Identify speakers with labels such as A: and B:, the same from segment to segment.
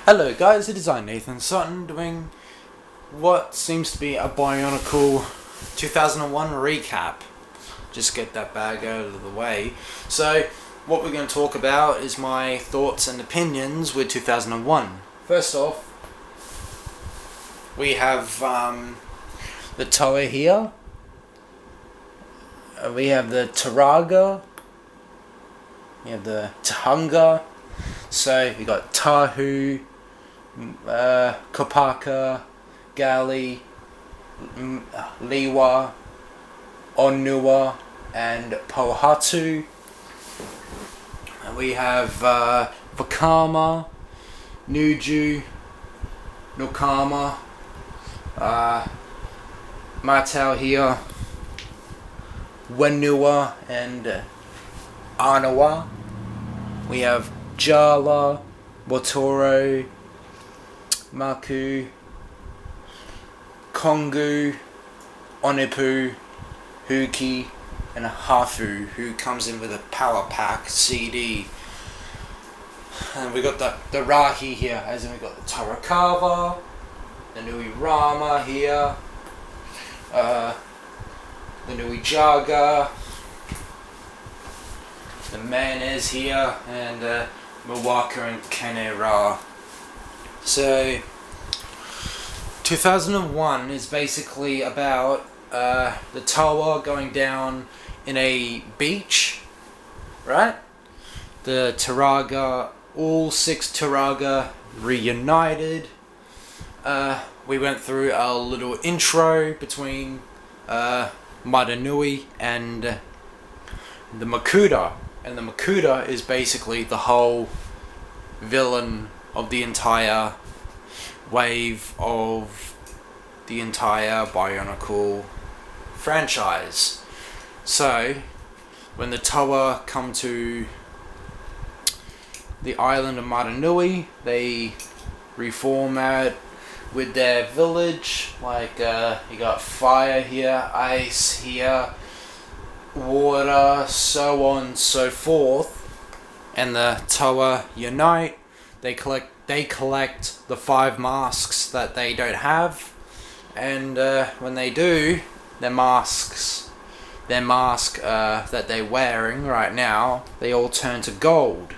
A: Hello guys, it is I, Nathan Sutton, doing what seems to be a Bionicle 2001 recap. Just get that bag out of the way. So, what we're going to talk about is my thoughts and opinions with 2001. First off, we have the Toa here. We have the Taraga. We have the Tahunga. So, we got Tahu, Kopaka, Gali, Liwa, Onua, and Pohatu. And we have Vakama, Nuju, Nukama, Matau here, Wenua, and Anawa. We have Jala, Watoro, Maku, Kongu, Onipu, Huki, and Hafu, who comes in with a Power Pack CD. And we got the Rahi here, as in we got the Tarakava, the Nui Rama here, the Nui Jaga, the Manes here, and Mawaka and Kanera. So, 2001 is basically about the Toa going down in a beach, right? The Taraga, all 6 Taraga reunited. We went through a little intro between Madanui and the Makuta. And the Makuta is basically the whole villain of the entire wave of the entire Bionicle franchise. So, when the Toa come to the island of Madanui, they reformat with their village. Like, you got fire here, ice here, water, so on and so forth. And the Toa unite. They collect the 5 masks that they don't have, and when they do, their mask that they're wearing right now, they all turn to gold.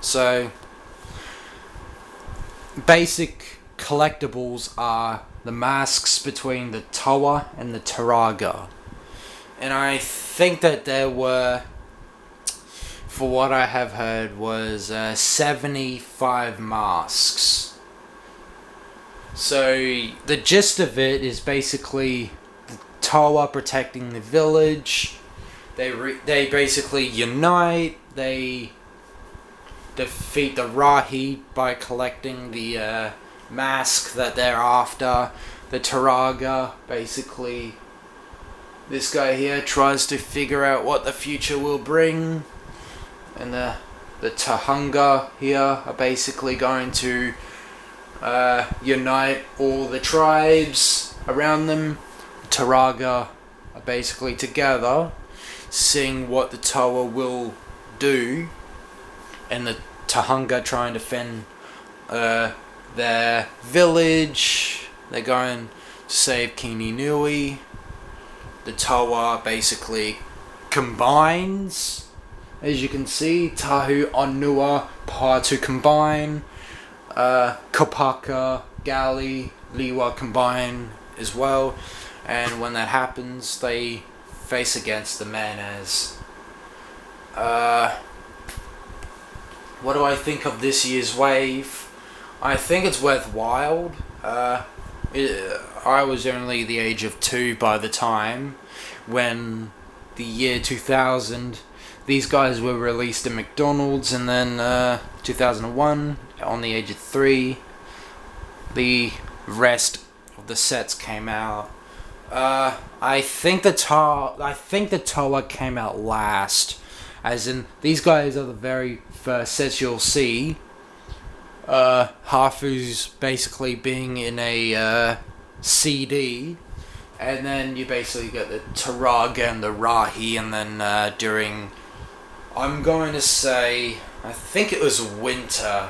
A: So, basic collectibles are the masks between the Toa and the Taraga. And I think that there were, for what I have heard, was 75 masks. So the gist of it is basically the Toa protecting the village. They basically unite. They defeat the Rahi by collecting the mask that they're after. The Taraga, basically, this guy here tries to figure out what the future will bring. And the Tahunga here are basically going to unite all the tribes around them. The Taraga are basically together, seeing what the Toa will do, and the Tahunga trying to defend their village. They're going to save Kininui. The Toa basically combines. As you can see, Tahu, Onua, Pohatu combine, Kopaka, Gali, Liwa combine as well, and when that happens, they face against the Manes. What do I think of this year's wave? I think it's worthwhile. I was only the age of 2 by the time when the year 2000... these guys were released in McDonald's, and then 2001, on the age of 3, the rest of the sets came out. I think the Toa came out last, as in these guys are the very first sets you'll see. Hafu's basically being in a CD, and then you basically get the Taraga and the Rahi, and then during, I'm going to say, I think it was winter,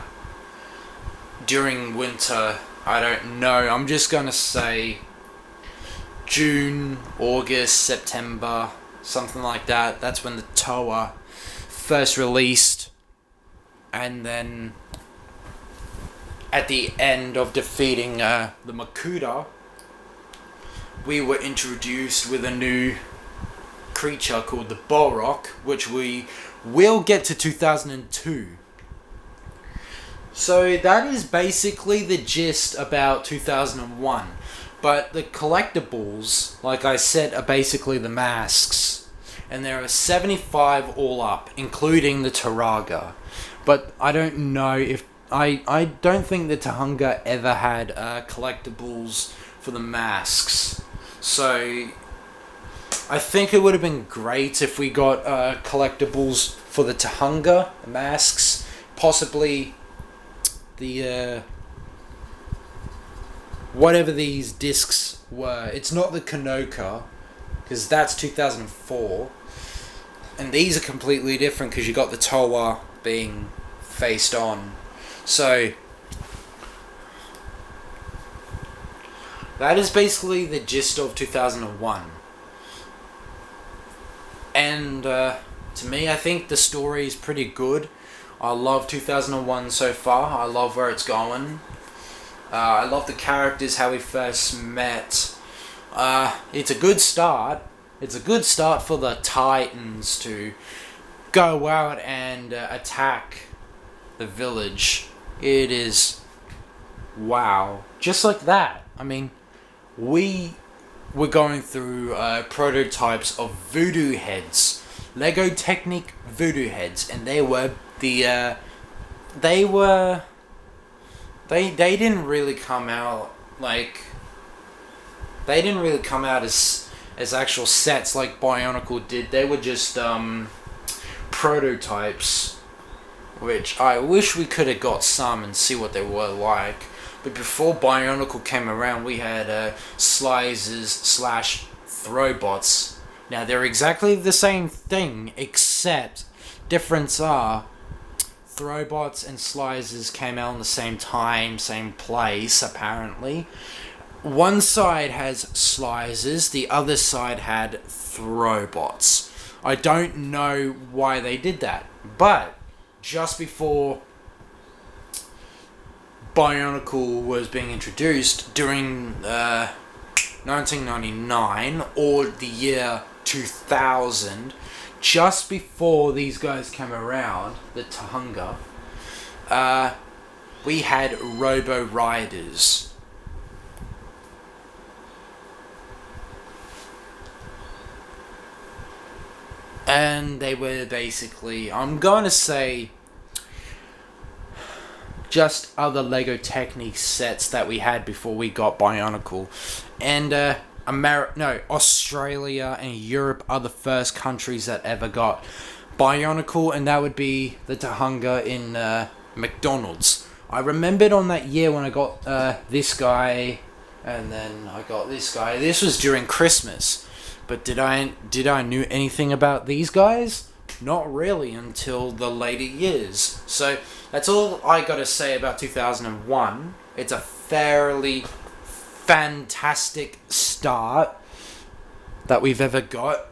A: during winter, I don't know. I'm just gonna say June, August, September, something like that. That's when the Toa first released, and then at the end of defeating the Makuta, we were introduced with a new creature called the Borok, which we will get to 2002. So that is basically the gist about 2001. But the collectibles, like I said, are basically the masks. And there are 75 all up, including the Taraga. But I don't know if... I don't think the Tahunga ever had collectibles for the masks. So I think it would have been great if we got collectibles for the Tahunga, the masks, possibly the whatever these discs were. It's not the Kanoka, because that's 2004, and these are completely different because you got the Toa being faced on. So that is basically the gist of 2001. And to me, I think the story is pretty good. I love 2001 so far. I love where it's going. I love the characters, how we first met. It's a good start. It's a good start for the Titans to go out and attack the village. It is... wow. Just like that. I mean, we were going through prototypes of voodoo heads. Lego Technic voodoo heads. And they were the... They didn't really come out like... They didn't really come out as actual sets like Bionicle did. They were just prototypes, which I wish we could have got some and see what they were like. But before Bionicle came around, we had Slicers / Throwbots. Now they're exactly the same thing, except difference are Throwbots and Slicers came out in the same time, same place apparently. One side has Slicers, the other side had Throwbots. I don't know why they did that, but just before Bionicle was being introduced during 1999 or the year 2000, just before these guys came around, the Tahunga, we had Robo Riders. And they were basically, I'm going to say, just other Lego Technic sets that we had before we got Bionicle. And Australia and Europe are the first countries that ever got Bionicle, and that would be the Tahunga in McDonald's. I remembered on that year when I got this guy, and then I got this guy. This was during Christmas. But did I knew anything about these guys? Not really until the later years. So that's all I got to say about 2001. It's a fairly fantastic start that we've ever got.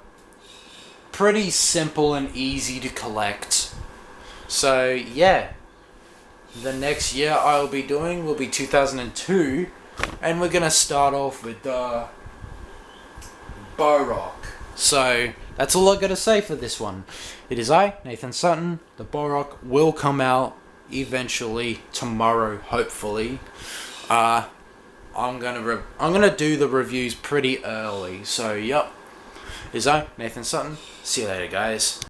A: Pretty simple and easy to collect. So yeah, the next year I'll be doing will be 2002, and we're gonna start off with the Borok. So that's all I gotta say for this one. It is I, Nathan Sutton. The Borok will come out eventually tomorrow, hopefully. I'm gonna do the reviews pretty early. So yep. It is I, Nathan Sutton. See you later, guys.